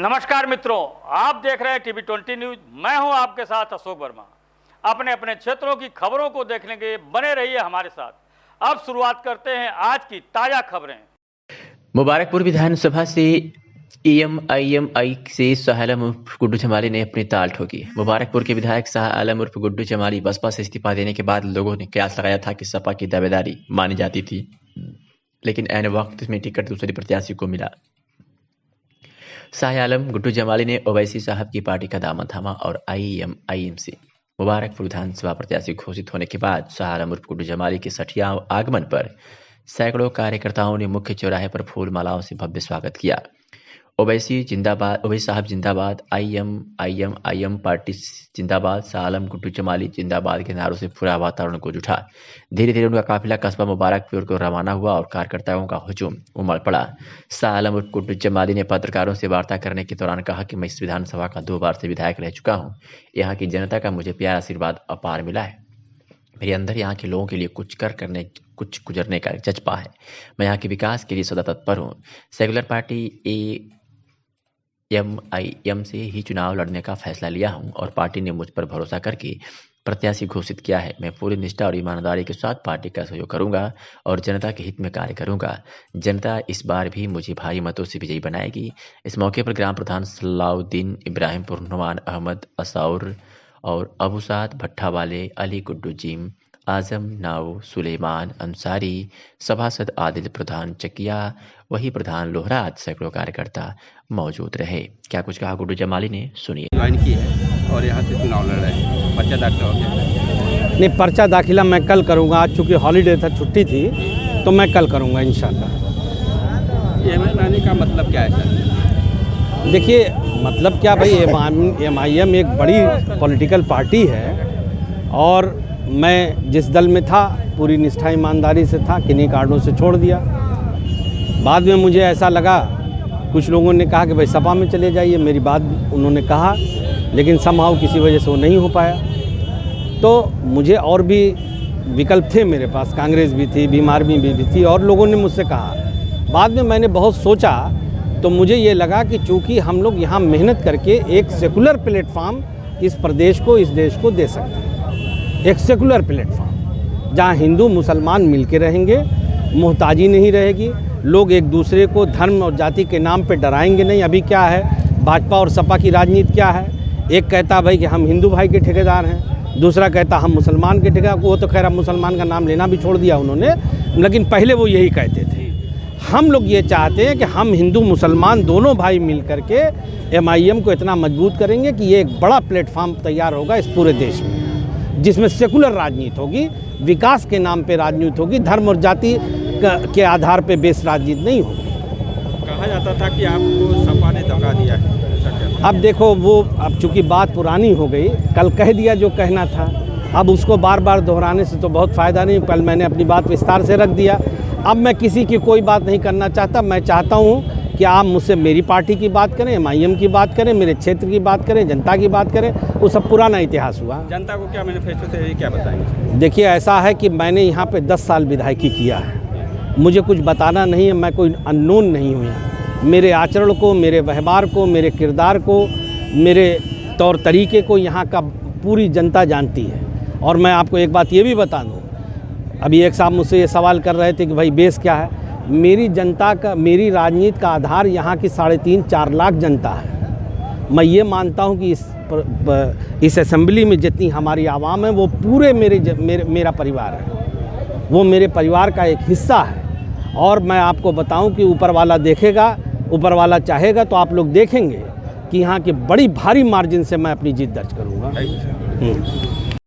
नमस्कार मित्रों, आप देख रहे हैं टीवी 20 न्यूज। मैं हूं आपके साथ अशोक वर्मा। अपने अपने क्षेत्रों की खबरों को देखने के बने रहिए हमारे साथ। अब शुरुआत करते हैं आज की ताजा खबरें। मुबारकपुर विधानसभा से एएमआईएमआई से शाह आलम उर्फ गुड्डू चमाली ने अपनी ताल ठोकी। मुबारकपुर के विधायक शाह आलम उर्फ गुड्डू चमाली बसपा से इस्तीफा देने के बाद लोगों ने कयास लगाया था कि सपा की दावेदारी मानी जाती थी, लेकिन ऐन वक्त में टिकट दूसरे प्रत्याशी को मिला। शाह आलम गुड्डू जमाली ने ओवैसी साहब की पार्टी का दामन थामा और आईएमआईएम से मुबारकपुर विधानसभा प्रत्याशी घोषित होने के बाद शाह आलम उर्फ गुड्डू जमाली के सठिया आगमन पर सैकड़ों कार्यकर्ताओं ने मुख्य चौराहे पर फूल मालाओं से भव्य स्वागत किया। ओवैसी जिंदाबाद, ओवैसी साहब जिंदाबाद, आईएमआईएम पार्टी जिंदाबाद, शाह आलम गुड्डू जमाली जिंदाबाद के नारों से पूरा वातावरण गूंज उठा। धीरे धीरे उनका काफिला कस्बा मुबारकपुर को रवाना हुआ और कार्यकर्ताओं का हुजूम उमड़ पड़ा। शाह आलम उर्फ गुड्डू जमाली ने पत्रकारों से वार्ता करने के दौरान कहा कि मैं इस विधानसभा का 2 बार से विधायक रह चुका हूँ। यहाँ की जनता का मुझे प्यार आशीर्वाद अपार मिला है। मेरे अंदर यहाँ के लोगों के लिए कुछ गुजरने का जज्बा है। मैं यहाँ के विकास के लिए सदा तत्पर हूँ। सेकुलर पार्टी एएमआईएम से ही चुनाव लड़ने का फैसला लिया हूँ और पार्टी ने मुझ पर भरोसा करके प्रत्याशी घोषित किया है। मैं पूरी निष्ठा और ईमानदारी के साथ पार्टी का सहयोग करूंगा और जनता के हित में कार्य करूंगा। जनता इस बार भी मुझे भारी मतों से विजयी बनाएगी। इस मौके पर ग्राम प्रधान सलाउद्दीन, इब्राहिमपुर, नुमान अहमद, असौर और अबूसाद भट्टा वाले, अली गुड्डू जिम, आजम नाव, सुलेमान अंसारी, सभासद आदिल प्रधान चकिया, वही प्रधान लोहराज, सैकड़ों कार्यकर्ता मौजूद रहे। क्या कुछ कहा गुड्डू जमाली ने, सुनिए। ज्वाइन की है और यहाँ से चुनाव लड़ रहे हैं। पर्चा दाखिला हो गया? नहीं, पर्चा दाखिला मैं कल करूँगा। आज चूँकि हॉलीडे था, छुट्टी थी, तो मैं कल करूँगा इंशाल्लाह। एएमआईएम का मतलब क्या है सर? देखिए, मतलब क्या भाई, एएमआईएम एक बड़ी पॉलिटिकल पार्टी है और मैं जिस दल में था पूरी निष्ठा ईमानदारी से था, किन्हीं कारणों से छोड़ दिया। बाद में मुझे ऐसा लगा, कुछ लोगों ने कहा कि भाई सपा में चले जाइए, मेरी बात उन्होंने कहा, लेकिन समहाउ किसी वजह से वो नहीं हो पाया। तो मुझे और भी विकल्प थे मेरे पास, कांग्रेस भी थी, भीम आर्मी भी थी और लोगों ने मुझसे कहा। बाद में मैंने बहुत सोचा तो मुझे ये लगा कि चूँकि हम लोग यहाँ मेहनत करके एक सेकुलर प्लेटफार्म इस प्रदेश को, इस देश को दे सकते हैं। एक सेकुलर प्लेटफार्म जहाँ हिंदू मुसलमान मिल के रहेंगे, मुहताजी नहीं रहेगी, लोग एक दूसरे को धर्म और जाति के नाम पे डराएंगे नहीं। अभी क्या है, भाजपा और सपा की राजनीति क्या है, एक कहता भाई कि हम हिंदू भाई के ठेकेदार हैं, दूसरा कहता हम मुसलमान के ठेकेदार। वो तो खैर मुसलमान का नाम लेना भी छोड़ दिया उन्होंने, लेकिन पहले वो यही कहते थे। हम लोग ये चाहते हैं कि हम हिंदू मुसलमान दोनों भाई मिल करके एएमआईएम को इतना मजबूत करेंगे कि ये एक बड़ा प्लेटफार्म तैयार होगा इस पूरे देश में, जिसमें सेकुलर राजनीति होगी, विकास के नाम पे राजनीति होगी, धर्म और जाति के आधार पे बेस राजनीति नहीं होगी। कहा जाता था कि आपको सपा ने धोखा दिया है। अब देखो, वो अब चूँकि बात पुरानी हो गई, कल कह दिया जो कहना था, अब उसको बार बार दोहराने से तो बहुत फ़ायदा नहीं। कल मैंने अपनी बात विस्तार से रख दिया। अब मैं किसी की कोई बात नहीं करना चाहता। मैं चाहता हूँ कि आप मुझसे मेरी पार्टी की बात करें, एएमआईएम की बात करें, मेरे क्षेत्र की बात करें, जनता की बात करें। वो सब पुराना इतिहास हुआ। जनता को क्या मैनिफेस्टो से क्या बताएंगे? देखिए, ऐसा है कि मैंने यहाँ पे 10 साल विधायकी किया है, मुझे कुछ बताना नहीं है। मैं कोई अननोन नहीं हूँ यहाँ। मेरे आचरण को, मेरे व्यवहार को, मेरे किरदार को, मेरे तौर तरीके को यहाँ का पूरी जनता जानती है। और मैं आपको एक बात ये भी बता दूँ, अभी एक साहब मुझसे ये सवाल कर रहे थे कि भाई बेस क्या है। मेरी जनता का, मेरी राजनीति का आधार यहाँ की 3.5-4 लाख जनता है। मैं ये मानता हूँ कि इस असेंबली में जितनी हमारी आवाम है वो पूरे मेरा परिवार है, वो मेरे परिवार का एक हिस्सा है। और मैं आपको बताऊं कि ऊपर वाला देखेगा, ऊपर वाला चाहेगा तो आप लोग देखेंगे कि यहाँ के बड़ी भारी मार्जिन से मैं अपनी जीत दर्ज करूँगा।